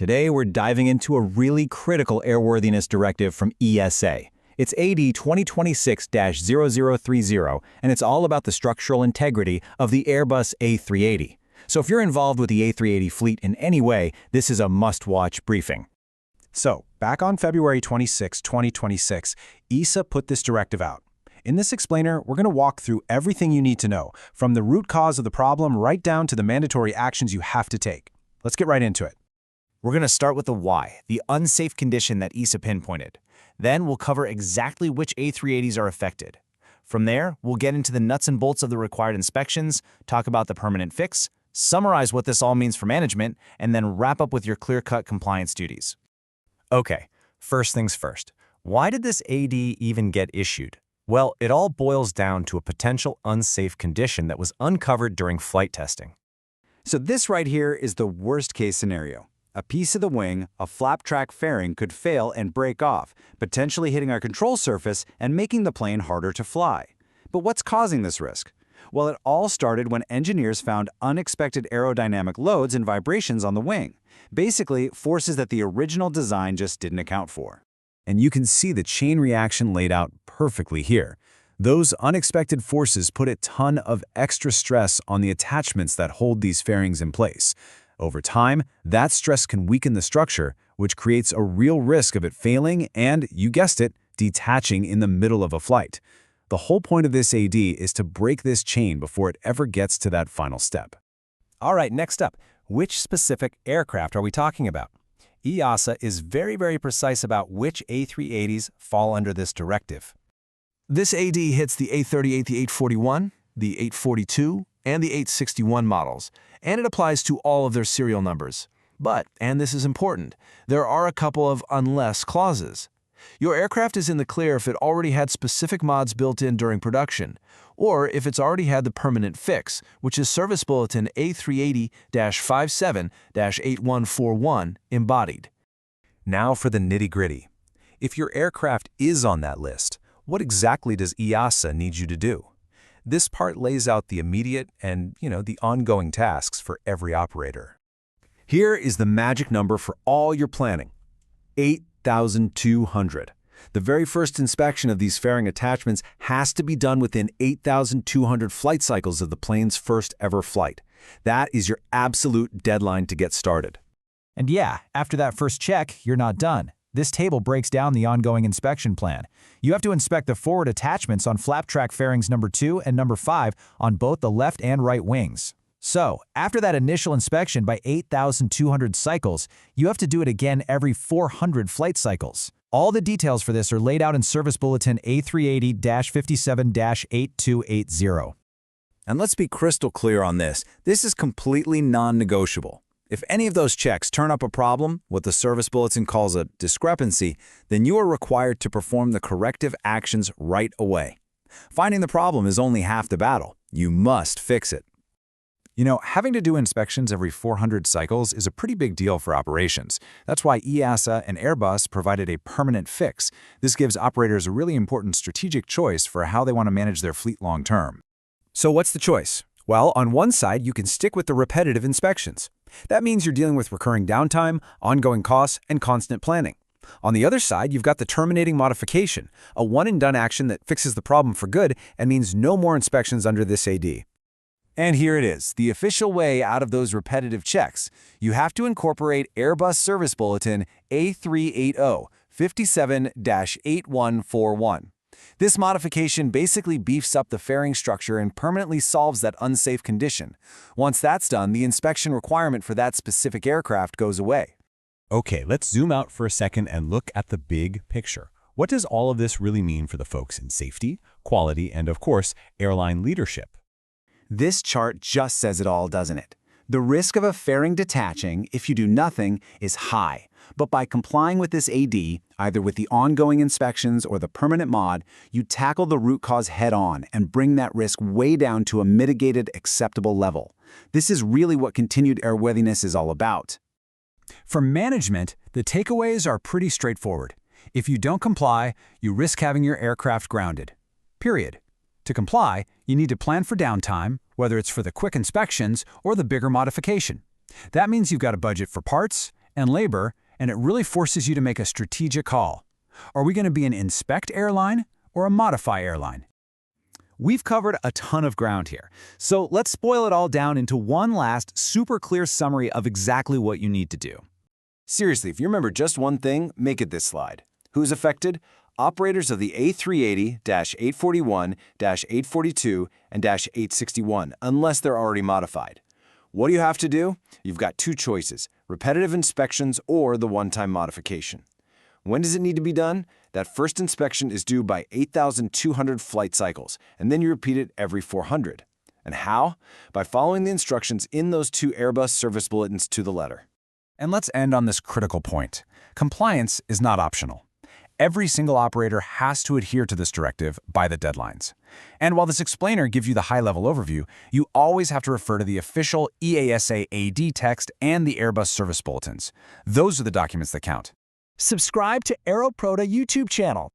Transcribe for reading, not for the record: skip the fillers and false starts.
Today, we're diving into a really critical airworthiness directive from EASA. It's AD 2026-0030, and it's all about the structural integrity of the Airbus A380. So if you're involved with the A380 fleet in any way, this is a must-watch briefing. So, back on February 26, 2026, EASA put this directive out. In this explainer, we're going to walk through everything you need to know, from the root cause of the problem right down to the mandatory actions you have to take. Let's get right into it. We're going to start with the why, the unsafe condition that EASA pinpointed. Then we'll cover exactly which A380s are affected. From there, we'll get into the nuts and bolts of the required inspections, talk about the permanent fix, summarize what this all means for management, and then wrap up with your clear-cut compliance duties. Okay, first things first. Why did this AD even get issued? Well, it all boils down to a potential unsafe condition that was uncovered during flight testing. So this right here is the worst-case scenario. A piece of the wing, a flap track fairing, could fail and break off, potentially hitting our control surface and making the plane harder to fly. But what's causing this risk? Well, it all started when engineers found unexpected aerodynamic loads and vibrations on the wing. Basically, forces that the original design just didn't account for. And you can see the chain reaction laid out perfectly here. Those unexpected forces put a ton of extra stress on the attachments that hold these fairings in place. Over time, that stress can weaken the structure, which creates a real risk of it failing and, you guessed it, detaching in the middle of a flight. The whole point of this AD is to break this chain before it ever gets to that final step. All right, next up, which specific aircraft are we talking about? EASA is very precise about which A380s fall under this directive. This AD hits the A380, the 841, the 842, and the 861 models, and it applies to all of their serial numbers. But, and this is important, there are a couple of unless clauses. Your aircraft is in the clear if it already had specific mods built in during production, or if it's already had the permanent fix, which is Service Bulletin A380-57-8141 embodied. Now for the nitty-gritty. If your aircraft is on that list, what exactly does EASA need you to do? This part lays out the immediate and, the ongoing tasks for every operator. Here is the magic number for all your planning: 8,200. The very first inspection of these fairing attachments has to be done within 8,200 flight cycles of the plane's first ever flight. That is your absolute deadline to get started. And yeah, after that first check, you're not done. This table breaks down the ongoing inspection plan. You have to inspect the forward attachments on flap track fairings number 2 and number 5 on both the left and right wings. So, after that initial inspection by 8,200 cycles, you have to do it again every 400 flight cycles. All the details for this are laid out in Service Bulletin A380-57-8280. And let's be crystal clear on this. This is completely non-negotiable. If any of those checks turn up a problem, what the Service Bulletin calls a discrepancy, then you are required to perform the corrective actions right away. Finding the problem is only half the battle. You must fix it. Having to do inspections every 400 cycles is a pretty big deal for operations. That's why EASA and Airbus provided a permanent fix. This gives operators a really important strategic choice for how they want to manage their fleet long term. So what's the choice? Well, on one side, you can stick with the repetitive inspections. That means you're dealing with recurring downtime, ongoing costs, and constant planning. On the other side, you've got the terminating modification, a one-and-done action that fixes the problem for good and means no more inspections under this AD. And here it is, the official way out of those repetitive checks. You have to incorporate Airbus Service Bulletin A380-57-8141. This modification basically beefs up the fairing structure and permanently solves that unsafe condition. Once that's done, the inspection requirement for that specific aircraft goes away. Okay, let's zoom out for a second and look at the big picture. What does all of this really mean for the folks in safety, quality, and of course, airline leadership? This chart just says it all, doesn't it? The risk of a fairing detaching, if you do nothing, is high. But by complying with this AD, either with the ongoing inspections or the permanent mod, you tackle the root cause head-on and bring that risk way down to a mitigated, acceptable level. This is really what continued airworthiness is all about. For management, the takeaways are pretty straightforward. If you don't comply, you risk having your aircraft grounded. Period. To comply, you need to plan for downtime, whether it's for the quick inspections or the bigger modification. That means you've got a budget for parts, and labor, and it really forces you to make a strategic call. Are we going to be an inspect airline or a modify airline? We've covered a ton of ground here, so let's boil it all down into one last super clear summary of exactly what you need to do. Seriously, if you remember just one thing, make it this slide. Who's affected? Operators of the A380, -841, -842, and -861, unless they're already modified. What do you have to do? You've got two choices, repetitive inspections or the one-time modification. When does it need to be done? That first inspection is due by 8,200 flight cycles, and then you repeat it every 400. And how? By following the instructions in those two Airbus service bulletins to the letter. And let's end on this critical point. Compliance is not optional. Every single operator has to adhere to this directive by the deadlines. And while this explainer gives you the high-level overview, you always have to refer to the official EASA AD text and the Airbus service bulletins. Those are the documents that count. Subscribe to AEROPODA YouTube channel